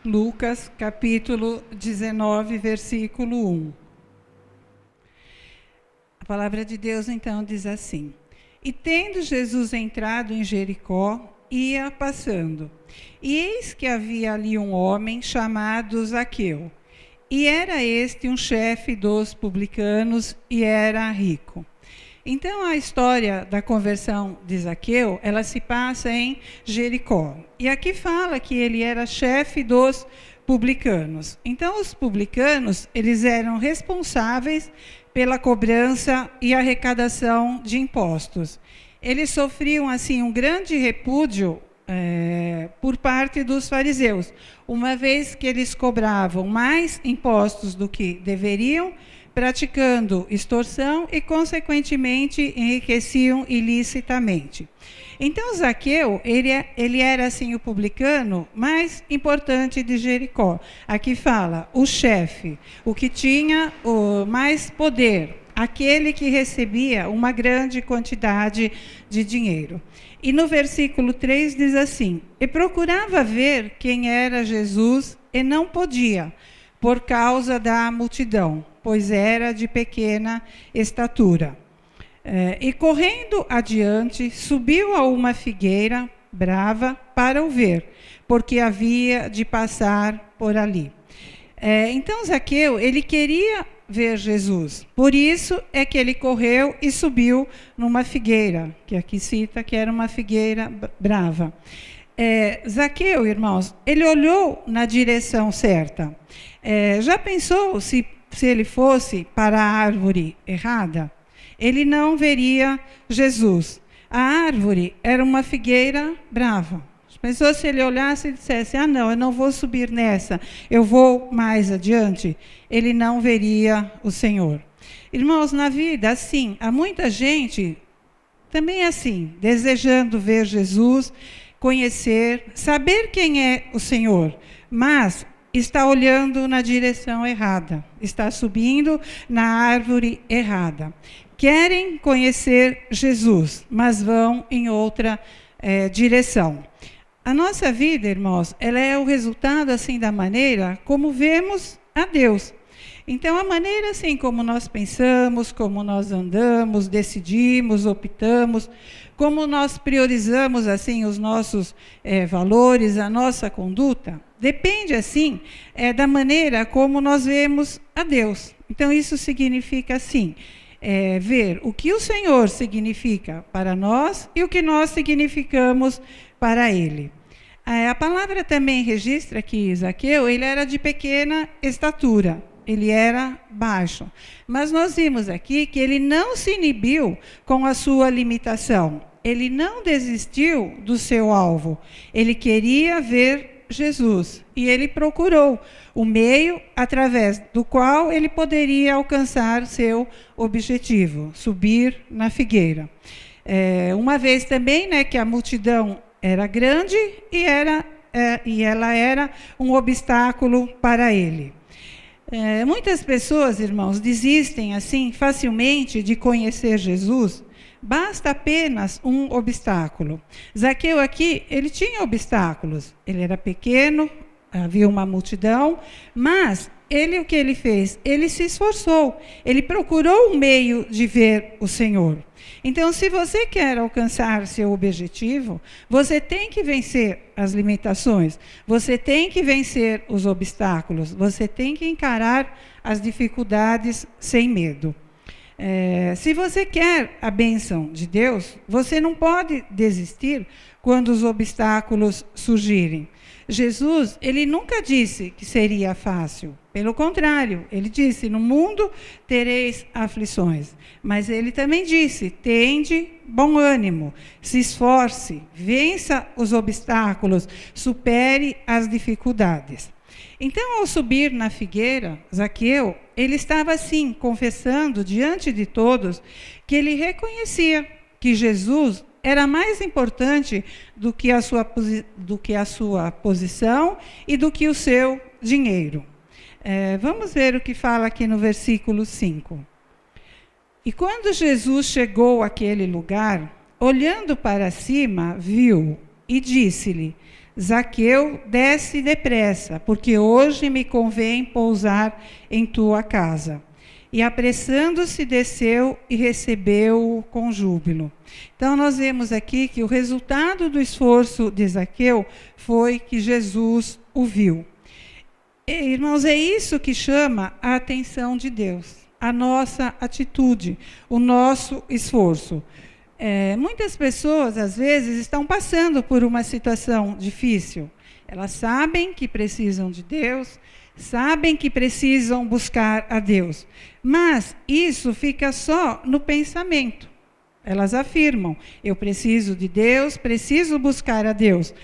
Lucas, capítulo 19, versículo 1. A palavra de Deus, então, diz assim: E tendo Jesus entrado em Jericó, ia passando. E eis que havia ali um homem chamado Zaqueu. E era este um chefe dos publicanos e era rico. Então, a história da conversão de Zaqueu, ela se passa em Jericó. E aqui fala que ele era chefe dos publicanos. Então, os publicanos, eles eram responsáveis pela cobrança e arrecadação de impostos. Eles sofriam, assim, um grande repúdio por parte dos fariseus, uma vez que eles cobravam mais impostos do que deveriam, praticando extorsão e, consequentemente, enriqueciam ilicitamente. Então, Zaqueu, ele era, assim, o publicano mais importante de Jericó. Aqui fala, o chefe, o que tinha o mais poder, aquele que recebia uma grande quantidade de dinheiro. E no versículo 3 diz assim: E procurava ver quem era Jesus e não podia, por causa da multidão, pois era de pequena estatura. E correndo adiante, subiu a uma figueira brava para o ver, porque havia de passar por ali. Então Zaqueu, ele queria ver Jesus, por isso é que ele correu e subiu numa figueira, que aqui cita que era uma figueira brava. Zaqueu, irmãos, ele olhou na direção certa. Já pensou se ele fosse para a árvore errada? Ele não veria Jesus. A árvore era uma figueira brava. Pensou se ele olhasse e dissesse: ah, não, eu não vou subir nessa, eu vou mais adiante, ele não veria o Senhor. Irmãos, na vida, assim, há muita gente também assim, desejando ver Jesus, conhecer, saber quem é o Senhor, mas está olhando na direção errada, está subindo na árvore errada. Querem conhecer Jesus, mas vão em outra direção. A nossa vida, irmãos, ela é o resultado assim da maneira como vemos a Deus. Então, a maneira assim como nós pensamos, como nós andamos, decidimos, optamos, como nós priorizamos assim os nossos valores, a nossa conduta, depende assim da maneira como nós vemos a Deus. Então, isso significa assim, ver o que o Senhor significa para nós e o que nós significamos para Ele. A palavra também registra que Zaqueu, ele era de pequena estatura, ele era baixo. Mas nós vimos aqui que ele não se inibiu com a sua limitação. Ele não desistiu do seu alvo. Ele queria ver Jesus e ele procurou o meio através do qual ele poderia alcançar seu objetivo, subir na figueira. Uma vez também, que a multidão era grande e ela era um obstáculo para ele. Muitas pessoas, irmãos, desistem assim facilmente de conhecer Jesus. Basta apenas um obstáculo. Zaqueu aqui, ele tinha obstáculos. Ele era pequeno, havia uma multidão, mas o que ele fez? Ele se esforçou. Ele procurou um meio de ver o Senhor. Então, se você quer alcançar seu objetivo, você tem que vencer as limitações, você tem que vencer os obstáculos, você tem que encarar as dificuldades sem medo. Se você quer a bênção de Deus, você não pode desistir quando os obstáculos surgirem. Jesus, ele nunca disse que seria fácil. Pelo contrário, ele disse: no mundo tereis aflições. Mas ele também disse: tende bom ânimo, se esforce, vença os obstáculos, supere as dificuldades. Então, ao subir na figueira, Zaqueu, ele estava assim, confessando diante de todos que ele reconhecia que Jesus era mais importante do que a sua posição e do que o seu dinheiro. Vamos ver o que fala aqui no versículo 5. E quando Jesus chegou àquele lugar, olhando para cima, viu e disse-lhe: Zaqueu, desce depressa, porque hoje me convém pousar em tua casa. E apressando-se, desceu e recebeu-o com júbilo. Então, nós vemos aqui que o resultado do esforço de Zaqueu foi que Jesus o viu. Irmãos, é isso que chama a atenção de Deus, a nossa atitude, o nosso esforço. Muitas pessoas, às vezes, estão passando por uma situação difícil. Elas sabem que precisam de Deus, sabem que precisam buscar a Deus, mas isso fica só no pensamento. Elas afirmam: eu preciso de Deus, preciso buscar a Deus.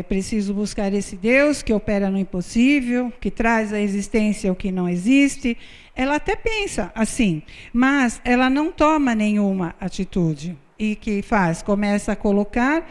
Preciso buscar esse Deus que opera no impossível, que traz à existência o que não existe. Ela até pensa assim, mas ela não toma nenhuma atitude. E que faz? Começa a colocar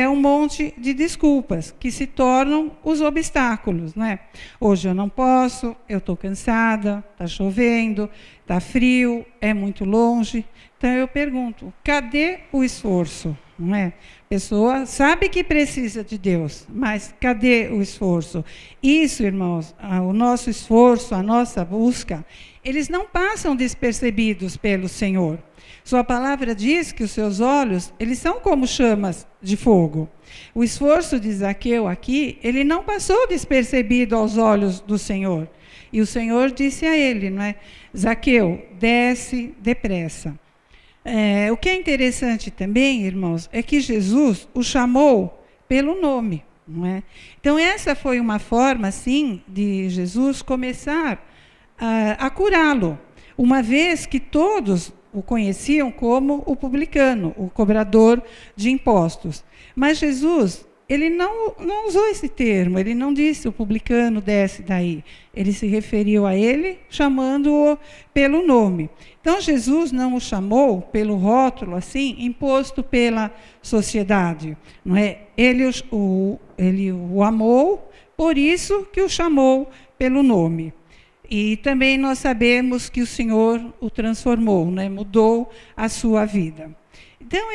um monte de desculpas, que se tornam os obstáculos, não é? Hoje eu não posso, eu estou cansada, está chovendo, está frio, é muito longe. Então eu pergunto, cadê o esforço? Não é? A pessoa sabe que precisa de Deus, mas cadê o esforço? Isso, irmãos, o nosso esforço, a nossa busca, eles não passam despercebidos pelo Senhor. Sua palavra diz que os seus olhos, eles são como chamas de fogo. O esforço de Zaqueu aqui, ele não passou despercebido aos olhos do Senhor. E o Senhor disse a ele, não é? Zaqueu, desce depressa. O que é interessante também, irmãos, é que Jesus o chamou pelo nome, não é? Então, essa foi uma forma, sim, de Jesus começar a curá-lo, uma vez que todos o conheciam como o publicano, o cobrador de impostos. Mas Jesus, ele não usou esse termo, ele não disse o publicano desce daí. Ele se referiu a ele chamando-o pelo nome. Então, Jesus não o chamou pelo rótulo, assim, imposto pela sociedade. Não é? Ele o amou, por isso que o chamou pelo nome. E também nós sabemos que o Senhor o transformou, né? Mudou a sua vida. Então,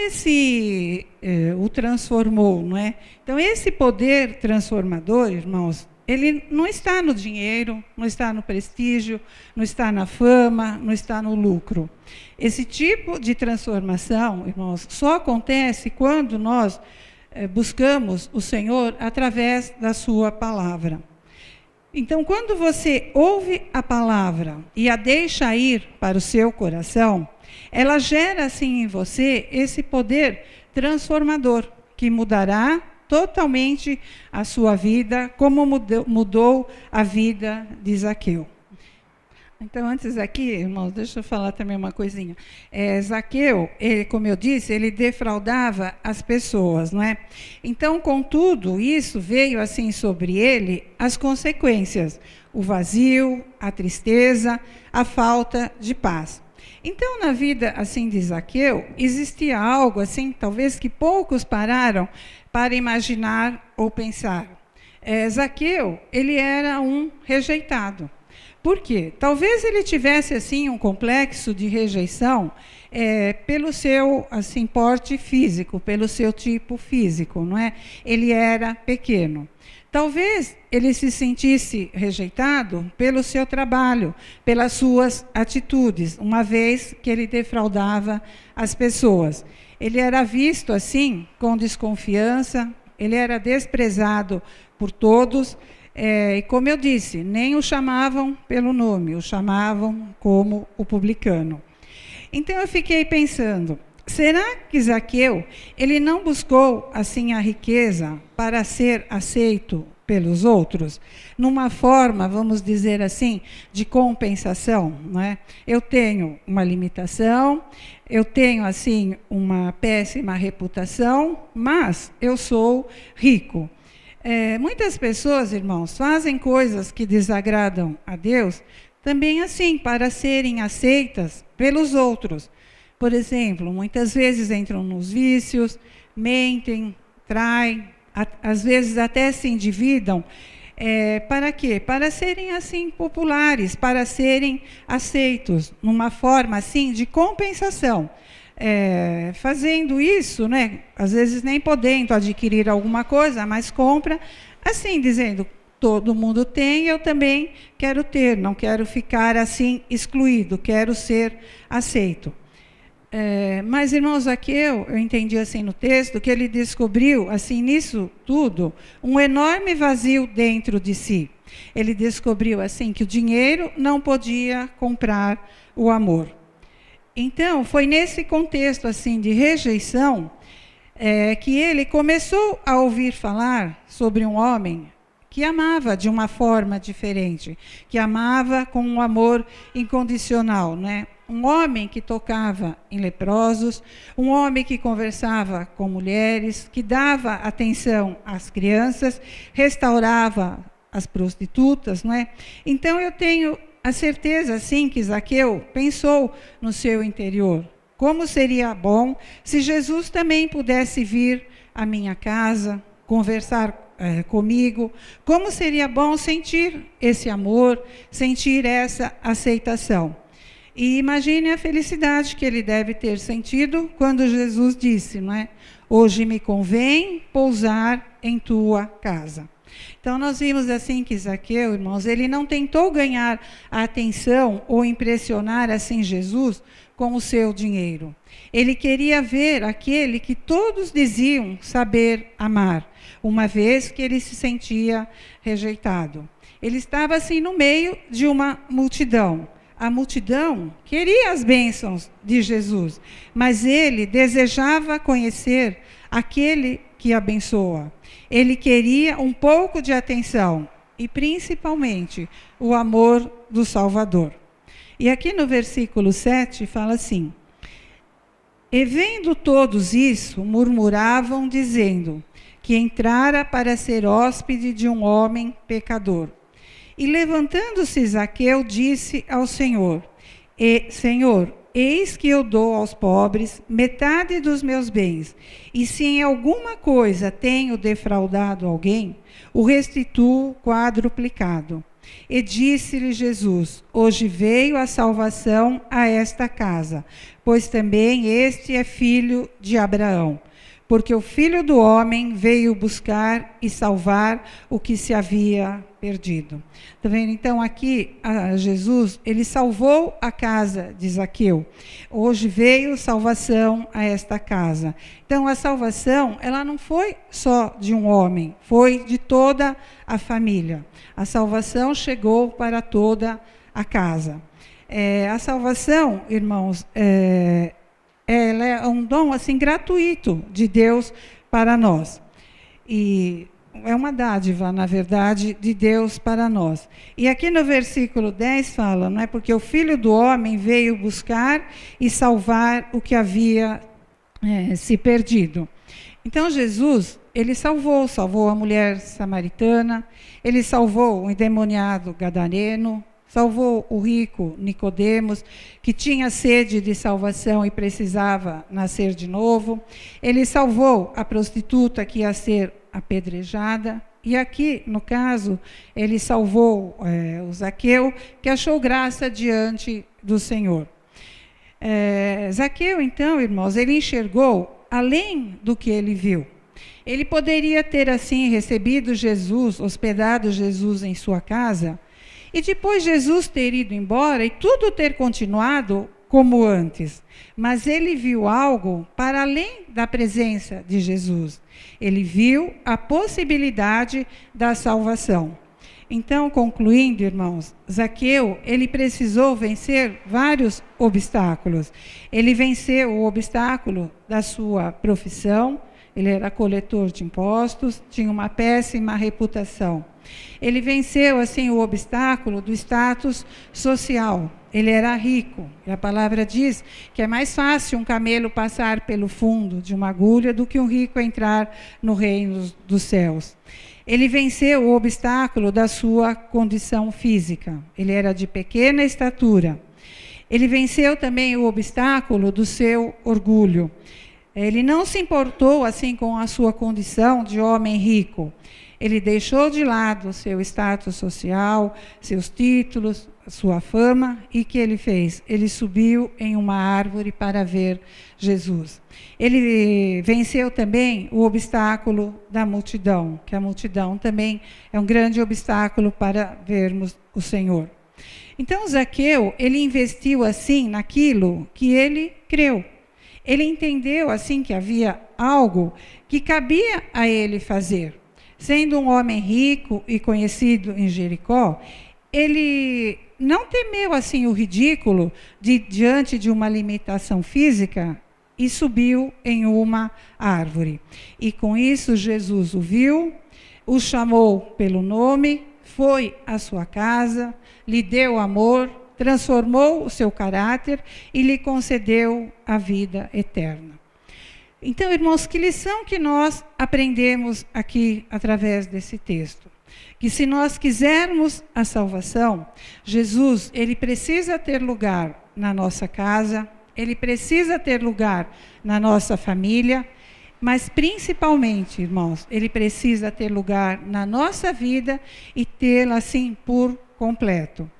o transformou, não é? Então, esse poder transformador, irmãos, ele não está no dinheiro, não está no prestígio, não está na fama, não está no lucro. Esse tipo de transformação, irmãos, só acontece quando nós buscamos o Senhor através da sua palavra. Então, quando você ouve a palavra e a deixa ir para o seu coração, ela gera, assim, em você esse poder transformador, que mudará totalmente a sua vida, como mudou a vida de Zaqueu. Então, antes aqui, irmãos, deixa eu falar também uma coisinha. Zaqueu, como eu disse, ele defraudava as pessoas, não é? Então, contudo, isso veio assim sobre ele as consequências, o vazio, a tristeza, a falta de paz. Então, na vida assim de Zaqueu, existia algo assim, talvez que poucos pararam para imaginar ou pensar. Zaqueu, ele era um rejeitado. Por quê? Talvez ele tivesse assim um complexo de rejeição pelo seu assim porte físico, pelo seu tipo físico, não é? Ele era pequeno. Talvez ele se sentisse rejeitado pelo seu trabalho, pelas suas atitudes, uma vez que ele defraudava as pessoas. Ele era visto assim com desconfiança, ele era desprezado por todos. E como eu disse, nem o chamavam pelo nome, o chamavam como o publicano. Então eu fiquei pensando, será que Zaqueu, ele não buscou assim a riqueza para ser aceito pelos outros, numa forma, vamos dizer assim, de compensação, não é? Eu tenho uma limitação, eu tenho assim uma péssima reputação, mas eu sou rico. Muitas pessoas, irmãos, fazem coisas que desagradam a Deus, também assim, para serem aceitas pelos outros. Por exemplo, muitas vezes entram nos vícios, mentem, traem, às vezes até se endividam. Para quê? Para serem assim populares, para serem aceitos, numa forma assim de compensação. fazendo isso, né? Às vezes nem podendo adquirir alguma coisa, mas compra, assim, dizendo, todo mundo tem, eu também quero ter, não quero ficar assim excluído, quero ser aceito. Mas, irmãos, aqui eu entendi assim no texto, que ele descobriu, assim, nisso tudo, um enorme vazio dentro de si. Ele descobriu, assim, que o dinheiro não podia comprar o amor. Então, foi nesse contexto, assim, de rejeição, que ele começou a ouvir falar sobre um homem que amava de uma forma diferente, que amava com um amor incondicional, né? Um homem que tocava em leprosos, um homem que conversava com mulheres, que dava atenção às crianças, restaurava as prostitutas, não é? Então eu tenho a certeza, sim, que Zaqueu pensou no seu interior. Como seria bom se Jesus também pudesse vir à minha casa, conversar comigo, como seria bom sentir esse amor, sentir essa aceitação. E imagine a felicidade que ele deve ter sentido quando Jesus disse, não é? Hoje me convém pousar em tua casa. Então nós vimos assim que Zaqueu, irmãos, ele não tentou ganhar a atenção ou impressionar assim Jesus com o seu dinheiro. Ele queria ver aquele que todos diziam saber amar, uma vez que ele se sentia rejeitado. Ele estava assim no meio de uma multidão. A multidão queria as bênçãos de Jesus, mas ele desejava conhecer aquele que abençoa. Ele queria um pouco de atenção e, principalmente, o amor do Salvador. E aqui no versículo 7 fala assim: e vendo todos isso, murmuravam, dizendo que entrara para ser hóspede de um homem pecador. E levantando-se Zaqueu, disse ao Senhor: Senhor, eis que eu dou aos pobres metade dos meus bens, e se em alguma coisa tenho defraudado alguém, o restituo quadruplicado. E disse-lhe Jesus: hoje veio a salvação a esta casa, pois também este é filho de Abraão. Porque o Filho do Homem veio buscar e salvar o que se havia perdido. Está vendo? Então, aqui, Jesus, ele salvou a casa de Zaqueu. Hoje veio salvação a esta casa. Então, a salvação, ela não foi só de um homem, foi de toda a família. A salvação chegou para toda a casa. A salvação, irmãos, ela é um dom assim gratuito de Deus para nós. E é uma dádiva, na verdade, de Deus para nós. E aqui no versículo 10 fala, não é? Porque o Filho do Homem veio buscar e salvar o que havia se perdido. Então Jesus, ele salvou a mulher samaritana, ele salvou o endemoniado gadareno, salvou o rico Nicodemos, que tinha sede de salvação e precisava nascer de novo. Ele salvou a prostituta que ia ser apedrejada. E aqui, no caso, ele salvou o Zaqueu, que achou graça diante do Senhor. Zaqueu, então, irmãos, ele enxergou além do que ele viu. Ele poderia ter, assim, recebido Jesus, hospedado Jesus em sua casa, e depois Jesus ter ido embora e tudo ter continuado como antes. Mas ele viu algo para além da presença de Jesus. Ele viu a possibilidade da salvação. Então, concluindo, irmãos, Zaqueu, ele precisou vencer vários obstáculos. Ele venceu o obstáculo da sua profissão. Ele era coletor de impostos, tinha uma péssima reputação. Ele venceu, assim, o obstáculo do status social. Ele era rico. E a palavra diz que é mais fácil um camelo passar pelo fundo de uma agulha do que um rico entrar no reino dos céus. Ele venceu o obstáculo da sua condição física. Ele era de pequena estatura. Ele venceu também o obstáculo do seu orgulho. Ele não se importou assim com a sua condição de homem rico. Ele deixou de lado seu status social, seus títulos, sua fama, e que ele fez? Ele subiu em uma árvore para ver Jesus. Ele venceu também o obstáculo da multidão, que a multidão também é um grande obstáculo para vermos o Senhor. Então, Zaqueu, ele investiu assim naquilo que ele creu. Ele entendeu assim que havia algo que cabia a ele fazer. Sendo um homem rico e conhecido em Jericó, ele não temeu assim o ridículo diante de uma limitação física e subiu em uma árvore. E com isso Jesus o viu, o chamou pelo nome, foi à sua casa, lhe deu amor, transformou o seu caráter e lhe concedeu a vida eterna. Então, irmãos, que lição que nós aprendemos aqui através desse texto? Que se nós quisermos a salvação, Jesus, ele precisa ter lugar na nossa casa, ele precisa ter lugar na nossa família, mas principalmente, irmãos, ele precisa ter lugar na nossa vida e tê-la assim por completo.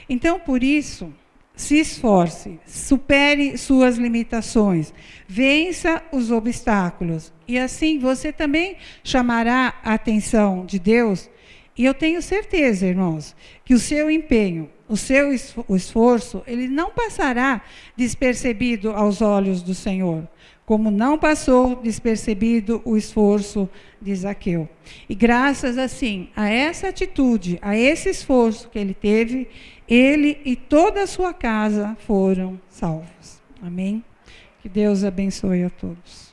Então, por isso, se esforce, supere suas limitações, vença os obstáculos. E assim você também chamará a atenção de Deus. E eu tenho certeza, irmãos, que o seu empenho, o seu esforço, ele não passará despercebido aos olhos do Senhor, como não passou despercebido o esforço de Zaqueu. E graças, assim, a essa atitude, a esse esforço que ele teve, ele e toda a sua casa foram salvos. Amém? Que Deus abençoe a todos.